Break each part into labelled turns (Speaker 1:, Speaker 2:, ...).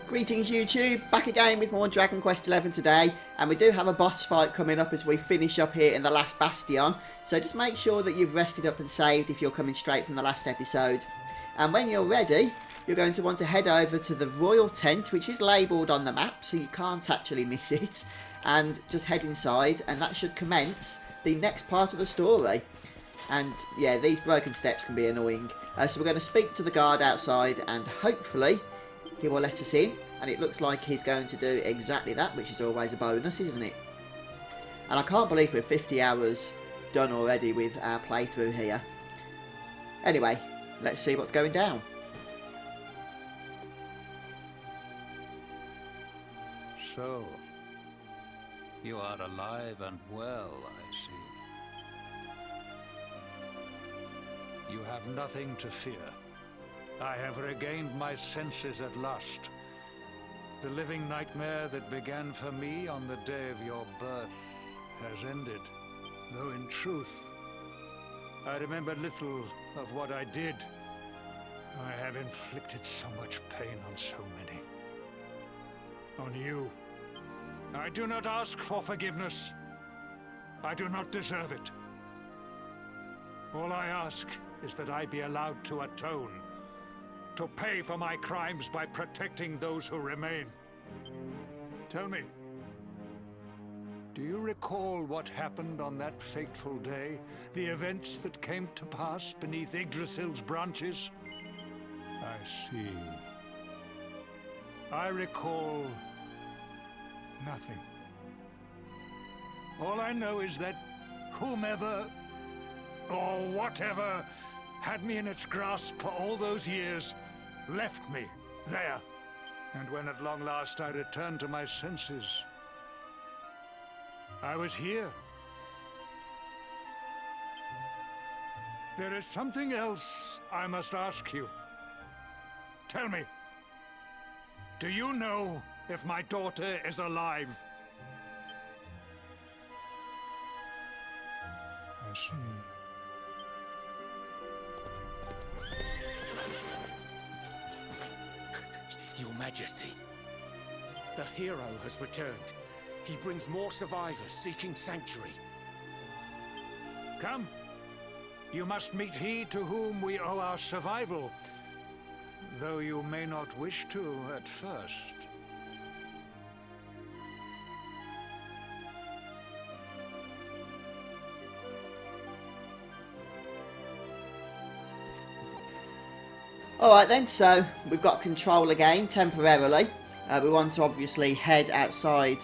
Speaker 1: Greetings YouTube, back again with more Dragon Quest XI today, and we do have a boss fight coming up as we finish up here in the Last Bastion, so just make sure that you've rested up and saved if you're coming straight from the last episode. And when you're ready, you're going to want to head over to the Royal Tent, which is labelled on the map, so you can't actually miss it, and just head inside, and that should commence the next part of the story. And yeah, these broken steps can be annoying, so we're going to speak to the guard outside, and hopefully he will let us in, and it looks like he's going to do exactly that, which is always a bonus, isn't it? And I can't believe we're 50 hours done already with our playthrough here. Anyway, let's see what's going down.
Speaker 2: So, you are alive and well, I see. You have nothing to fear. I have regained my senses at last. The living nightmare that began for me on the day of your birth has ended. Though in truth, I remember little of what I did. I have inflicted so much pain on so many. On you. I do not ask for forgiveness. I do not deserve it. All I ask is that I be allowed to atone. To pay for my crimes by protecting those who remain. Tell me, do you recall what happened on that fateful day? The events that came to pass beneath Yggdrasil's branches? I see. I recall nothing. All I know is that whomever or whatever had me in its grasp for all those years left me there. And when at long last I returned to my senses, I was here. There is something else I must ask you. Tell me, do you know if my daughter is alive? I see.
Speaker 3: Your Majesty, the hero has returned. He brings more survivors seeking sanctuary.
Speaker 2: Come. You must meet he to whom we owe our survival, though you may not wish to at first.
Speaker 1: Alright then, so we've got control again, temporarily. We want to obviously head outside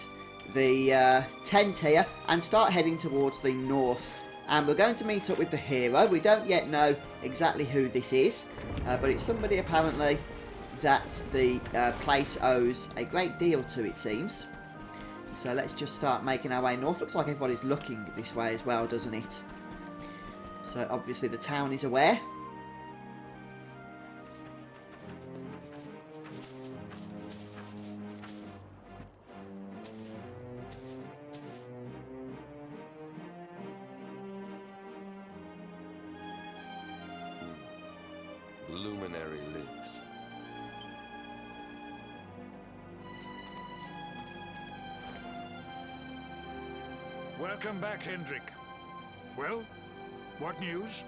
Speaker 1: the tent here and start heading towards the north. And we're going to meet up with the hero. We don't yet know exactly who this is, but it's somebody apparently that the place owes a great deal to, it seems. So let's just start making our way north. Looks like everybody's looking this way as well, doesn't it? So obviously the town is aware.
Speaker 4: Luminary lives.
Speaker 2: Welcome back, Hendrik. Well, what news?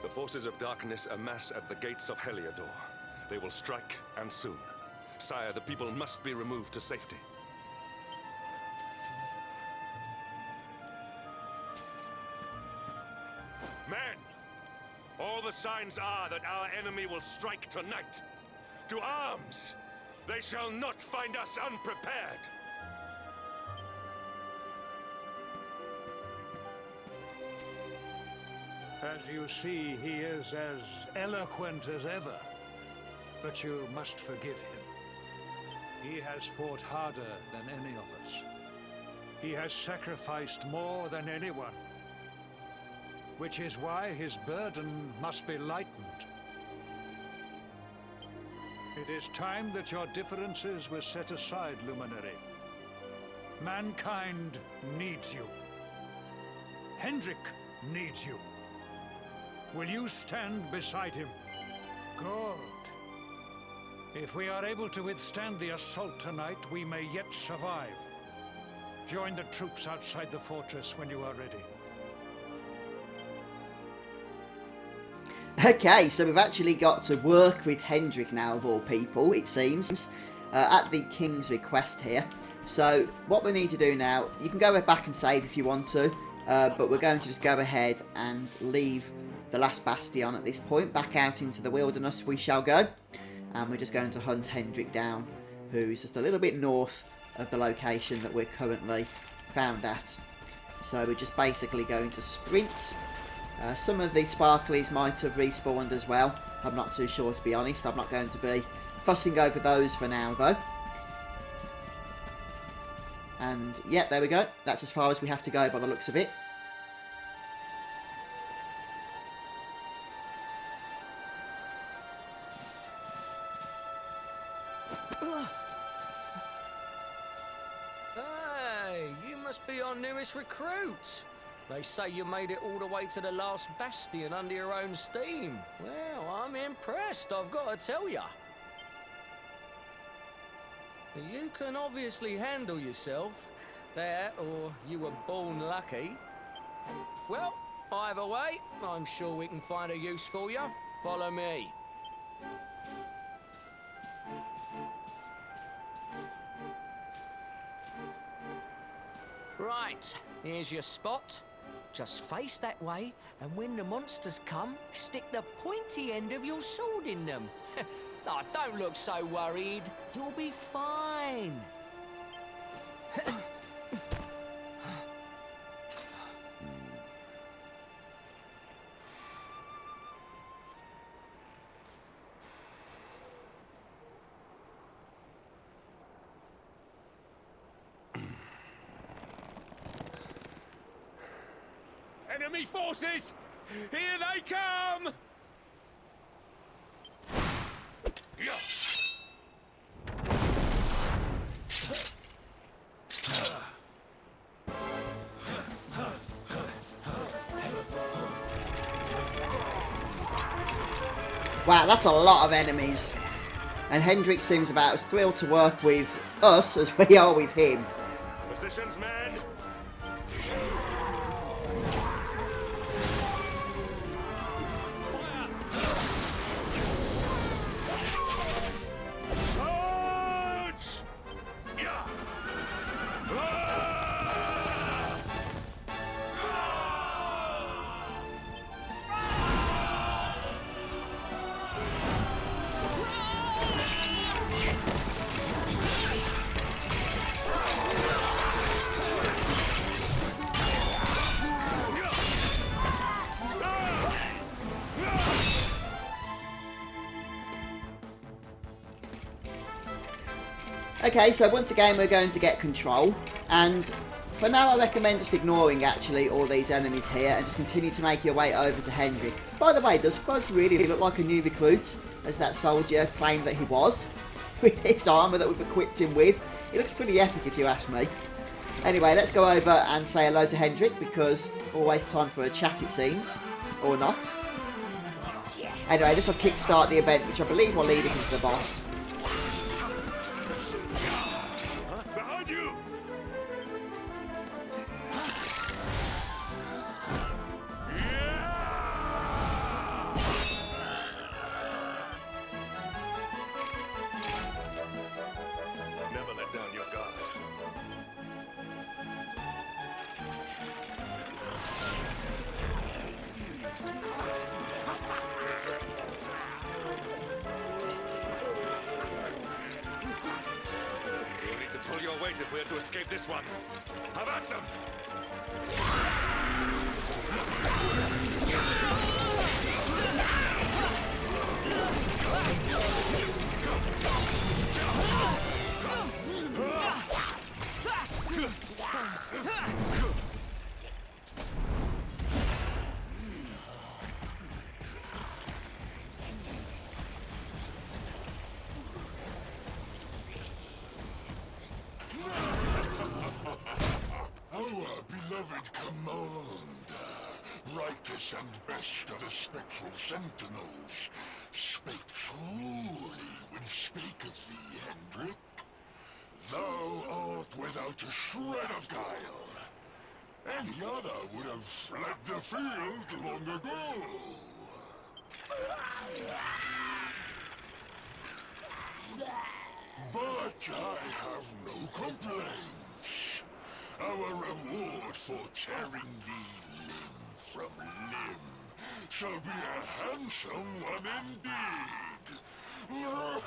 Speaker 4: The forces of darkness amass at the gates of Heliodor. They will strike, and soon. Sire, the people must be removed to safety. Men! All the signs are that our enemy will strike tonight. To arms! They shall not find us unprepared!
Speaker 2: As you see, he is as eloquent as ever. But you must forgive him. He has fought harder than any of us. He has sacrificed more than anyone. Which is why his burden must be lightened. It is time that your differences were set aside, Luminary. Mankind needs you. Hendrik needs you. Will you stand beside him? Good. If we are able to withstand the assault tonight, we may yet survive. Join the troops outside the fortress when you are ready.
Speaker 1: Okay, so we've actually got to work with Hendrik now, of all people, it seems, at the King's request here. So what we need to do now, you can go back and save if you want to, but we're going to just go ahead and leave the Last Bastion at this point. Back out into the wilderness we shall go, and we're just going to hunt Hendrik down, who is just a little bit north of the location that we're currently found at. So we're just basically going to sprint. Some of the sparklies might have respawned as well. I'm not too sure, to be honest. I'm not going to be fussing over those for now, though. And, yep, there we go. That's as far as we have to go by the looks of it.
Speaker 5: Hey, you must be our newest recruit. They say you made it all the way to the Last Bastion under your own steam. Well, I'm impressed, I've got to tell ya. You can obviously handle yourself. That, or you were born lucky. Well, either way, I'm sure we can find a use for you. Follow me. Right, here's your spot. Just face that way, and when the monsters come, stick the pointy end of your sword in them. Oh, don't look so worried. You'll be fine.
Speaker 4: Enemy forces! Here they come!
Speaker 1: Wow, that's a lot of enemies. And Hendrik seems about as thrilled to work with us as we are with him.
Speaker 4: Positions, men!
Speaker 1: Okay, so once again we're going to get control, and for now I recommend just ignoring actually all these enemies here and just continue to make your way over to Hendrik. By the way, does Fuzz really look like a new recruit, as that soldier claimed that he was, with his armour that we've equipped him with? It looks pretty epic if you ask me. Anyway, let's go over and say hello to Hendrik, because always time for a chat it seems, or not. Anyway, this will kickstart the event, which I believe will lead us into the boss.
Speaker 4: If we're to escape this one. Have at them!
Speaker 6: Beloved commander, right brightest and best of the spectral sentinels, spake truly when spaketh thee, Hendrik. Thou art without a shred of guile. Any other would have fled the field long ago. But I have no complaints. Our reward for tearing thee limb from limb shall be a handsome one indeed. Well,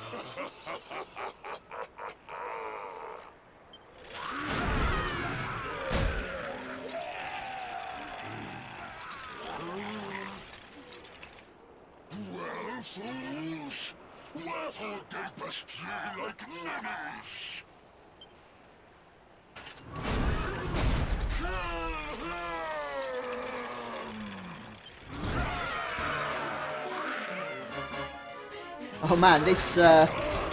Speaker 6: fools, wherefore gapest ye like ninnies?
Speaker 1: Oh man, this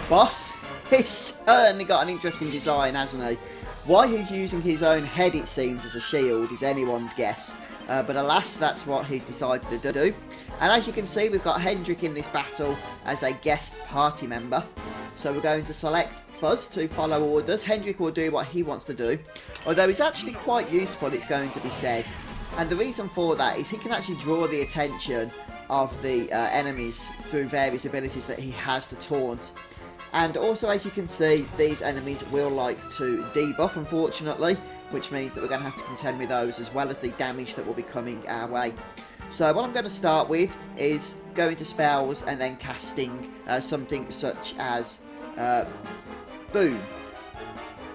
Speaker 1: boss, he's certainly got an interesting design, hasn't he? Why he's using his own head, it seems, as a shield is anyone's guess. But alas, that's what he's decided to do. And as you can see, we've got Hendrik in this battle as a guest party member. So we're going to select Fuzz to follow orders. Hendrik will do what he wants to do. Although he's actually quite useful, it's going to be said. And the reason for that is he can actually draw the attention of the enemies through various abilities that he has to taunt. And also, as you can see, these enemies will like to debuff, unfortunately, which means that we're going to have to contend with those as well as the damage that will be coming our way. So what I'm going to start with is going to spells and then casting something such as Boom.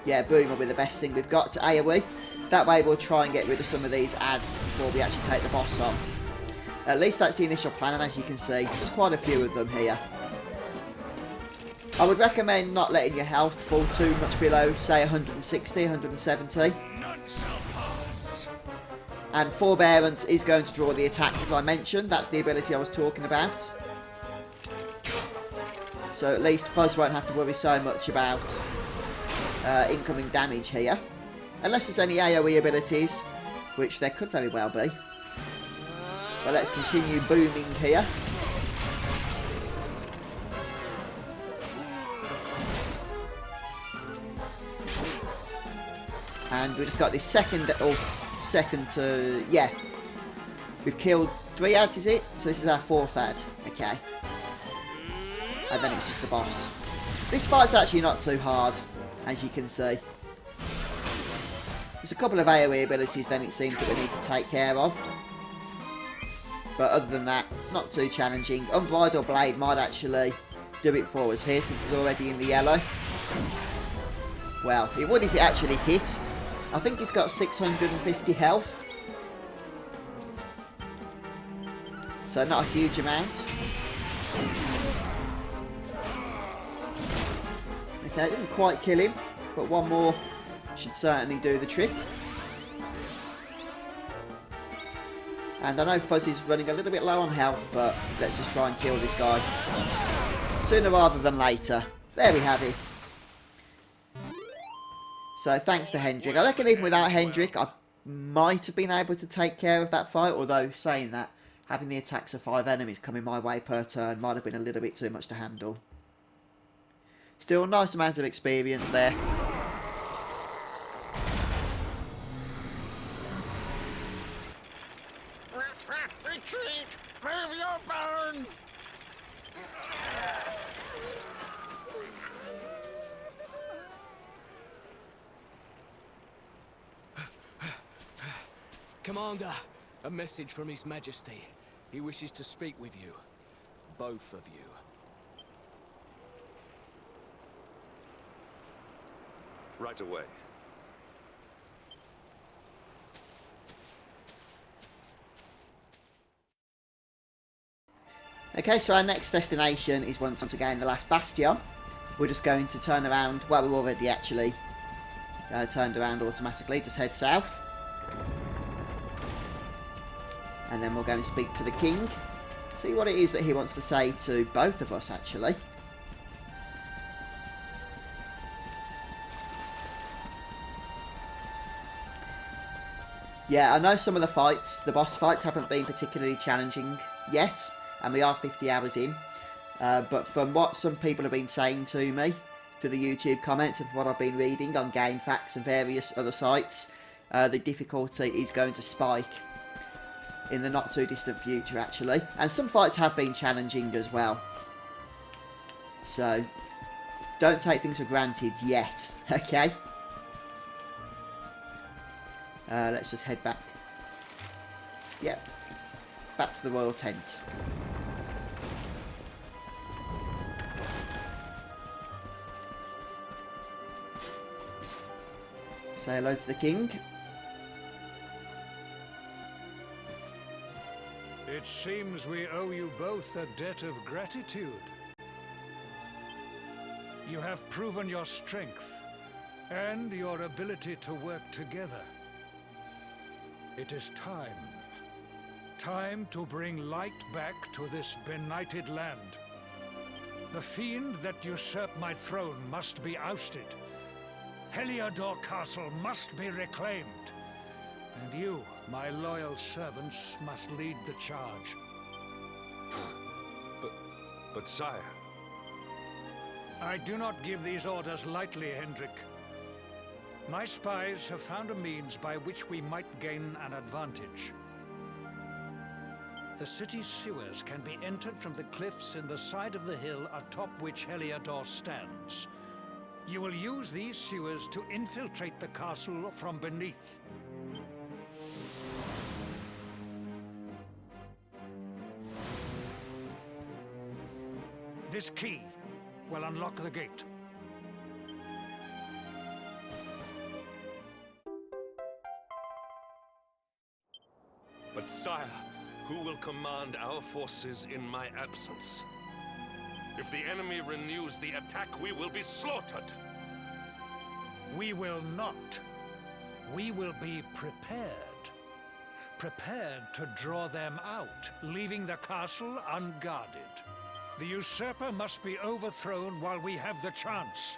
Speaker 1: Yeah, Boom will be the best thing we've got to AoE. That way we'll try and get rid of some of these adds before we actually take the boss on. At least that's the initial plan, and as you can see, there's quite a few of them here. I would recommend not letting your health fall too much below, say 160, 170. And Forbearance is going to draw the attacks, as I mentioned. That's the ability I was talking about. So at least Fuzz won't have to worry so much about incoming damage here. Unless there's any AoE abilities, which there could very well be. But let's continue booming here. And we just got this second to, yeah. We've killed 3 ads, is it? So this is our 4th ad. Okay. And then it's just the boss. This fight's actually not too hard, as you can see. There's a couple of AoE abilities then it seems that we need to take care of. But other than that, not too challenging. Unbridled Blade might actually do it for us here since it's already in the yellow. Well, it would if it actually hit. I think it's got 650 health. So not a huge amount. Okay, it didn't quite kill him, but one more should certainly do the trick. And I know Fuzzy's running a little bit low on health, but let's just try and kill this guy sooner rather than later. There we have it. So thanks to Hendrik. I reckon even without Hendrik, I might have been able to take care of that fight. Although saying that, having the attacks of 5 enemies coming my way per turn might have been a little bit too much to handle. Still a nice amount of experience there.
Speaker 6: Retreat! Move your bones!
Speaker 3: Commander, a message from His Majesty. He wishes to speak with you. Both of you.
Speaker 4: Right away.
Speaker 1: Okay, so our next destination is once again the Last Bastion. We're just going to turn around. Well, we've already actually turned around automatically. Just head south. And then we'll go and speak to the king. See what it is that he wants to say to both of us, actually. Yeah, I know some of the fights, the boss fights, haven't been particularly challenging yet, and we are 50 hours in. But from what some people have been saying to me, through the YouTube comments and what I've been reading on Game Facts and various other sites, the difficulty is going to spike in the not too distant future, actually. And some fights have been challenging as well. So, don't take things for granted yet, okay? Let's just head back. Yep. Back to the royal tent. Say hello to the king.
Speaker 2: It seems we owe you both a debt of gratitude. You have proven your strength and your ability to work together. It is time. Time to bring light back to this benighted land. The fiend that usurped my throne must be ousted. Heliodor Castle must be reclaimed. And you, my loyal servants, must lead the charge.
Speaker 4: But sire...
Speaker 2: I do not give these orders lightly, Hendrik. My spies have found a means by which we might gain an advantage. The city's sewers can be entered from the cliffs in the side of the hill atop which Heliodor stands. You will use these sewers to infiltrate the castle from beneath. This key will unlock the gate.
Speaker 4: But sire, who will command our forces in my absence? If the enemy renews the attack, we will be slaughtered.
Speaker 2: We will not. We will be prepared. Prepared to draw them out, leaving the castle unguarded. The usurper must be overthrown while we have the chance.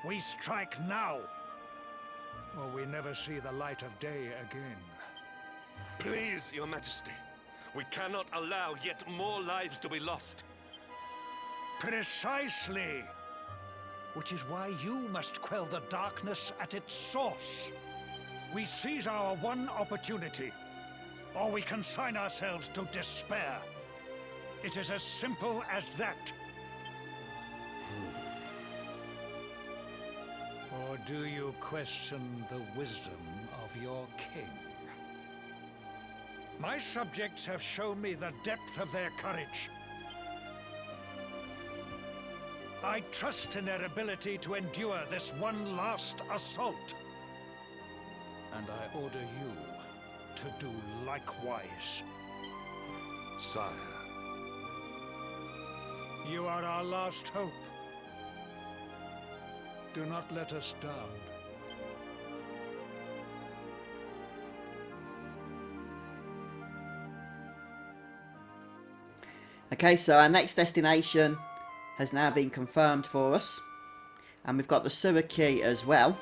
Speaker 2: We strike now, or we never see the light of day again.
Speaker 4: Please, Your Majesty. We cannot allow yet more lives to be lost.
Speaker 2: Precisely. Which is why you must quell the darkness at its source. We seize our one opportunity, or we consign ourselves to despair. It is as simple as that. Or do you question the wisdom of your king? My subjects have shown me the depth of their courage. I trust in their ability to endure this one last assault. And I order you to do likewise.
Speaker 4: Sire.
Speaker 2: You are our last hope. Do not let us down.
Speaker 1: Okay, so our next destination has now been confirmed for us. And we've got the sewer key as well,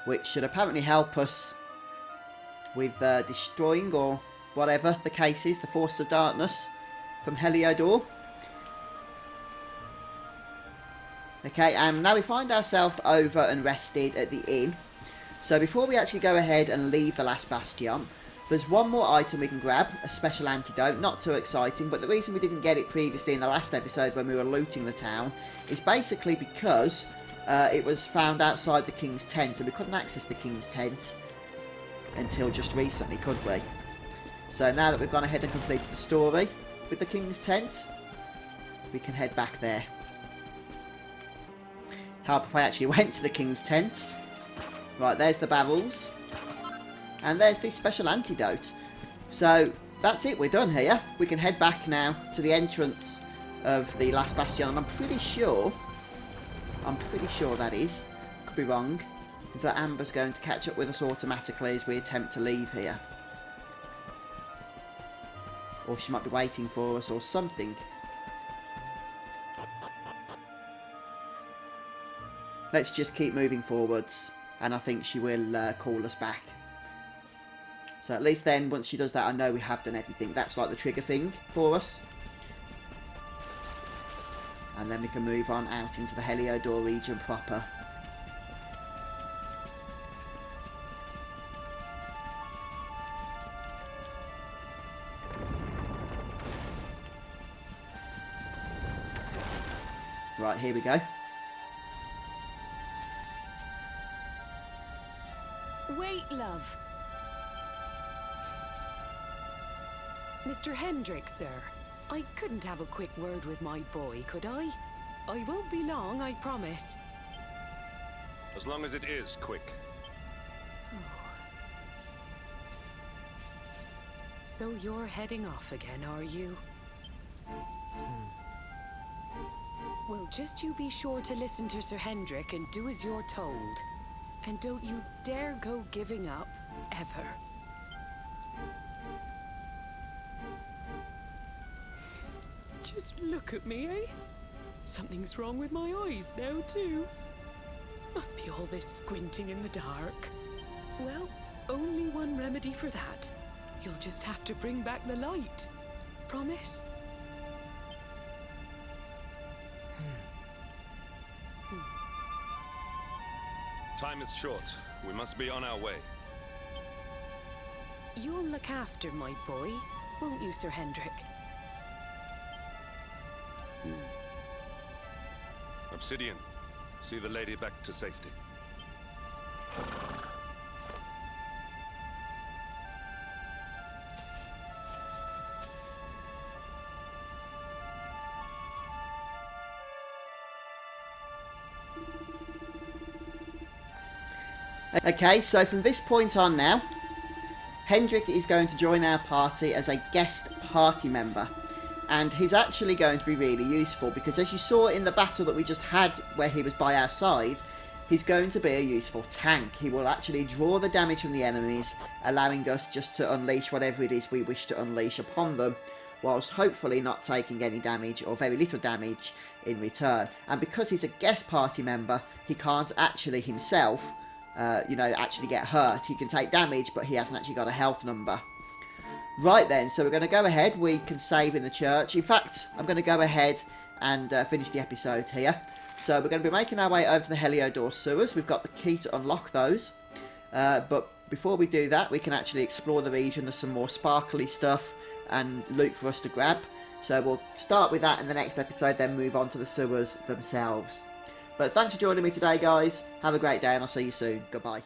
Speaker 1: which should apparently help us with destroying, or whatever the case is, the force of darkness from Heliodor. Okay, and now we find ourselves over and rested at the inn. So before we actually go ahead and leave the Last Bastion, there's one more item we can grab, a special antidote. Not too exciting, but the reason we didn't get it previously in the last episode when we were looting the town is basically because it was found outside the king's tent, and we couldn't access the king's tent until just recently, could we? So now that we've gone ahead and completed the story with the king's tent, we can head back there. Help if I actually went to the king's tent. Right, there's the barrels. And there's the special antidote. So, that's it, we're done here. We can head back now to the entrance of the Last Bastion. And I'm pretty sure that is, could be wrong, that Amber's going to catch up with us automatically as we attempt to leave here. Or she might be waiting for us or something. Let's just keep moving forwards, and I think she will call us back So at least then, once she does that, I know we have done everything. That's like the trigger thing for us. And then we can move on out into the Heliodor region proper. Right, here we go.
Speaker 7: Wait, love. Mr. Hendricks, sir. I couldn't have a quick word with my boy, could I? I won't be long, I promise.
Speaker 4: As long as it is quick.
Speaker 7: So you're heading off again, are you? Well, just you be sure to listen to Sir Hendrik and do as you're told. And don't you dare go giving up, ever. Just look at me, eh? Something's wrong with my eyes now, too. Must be all this squinting in the dark. Well, only one remedy for that. You'll just have to bring back the light. Promise?
Speaker 4: Time is short. We must be on our way.
Speaker 7: You'll look after my boy, won't you, Sir Hendrik?
Speaker 4: Obsidian, see the lady back to safety.
Speaker 1: Okay, so from this point on now, Hendrik is going to join our party as a guest party member. And he's actually going to be really useful because, as you saw in the battle that we just had where he was by our side, he's going to be a useful tank. He will actually draw the damage from the enemies, allowing us just to unleash whatever it is we wish to unleash upon them, whilst hopefully not taking any damage or very little damage in return. And because he's a guest party member, he can't actually himself actually get hurt. He can take damage, but he hasn't actually got a health number. Right then, so we're going to go ahead. We can save in the church. In fact, I'm going to go ahead and finish the episode here. So we're going to be making our way over to the Heliodor sewers. We've got the key to unlock those. But before we do that, we can actually explore the region. There's some more sparkly stuff and loot for us to grab. So we'll start with that in the next episode, then move on to the sewers themselves. But thanks for joining me today, guys. Have a great day, and I'll see you soon. Goodbye.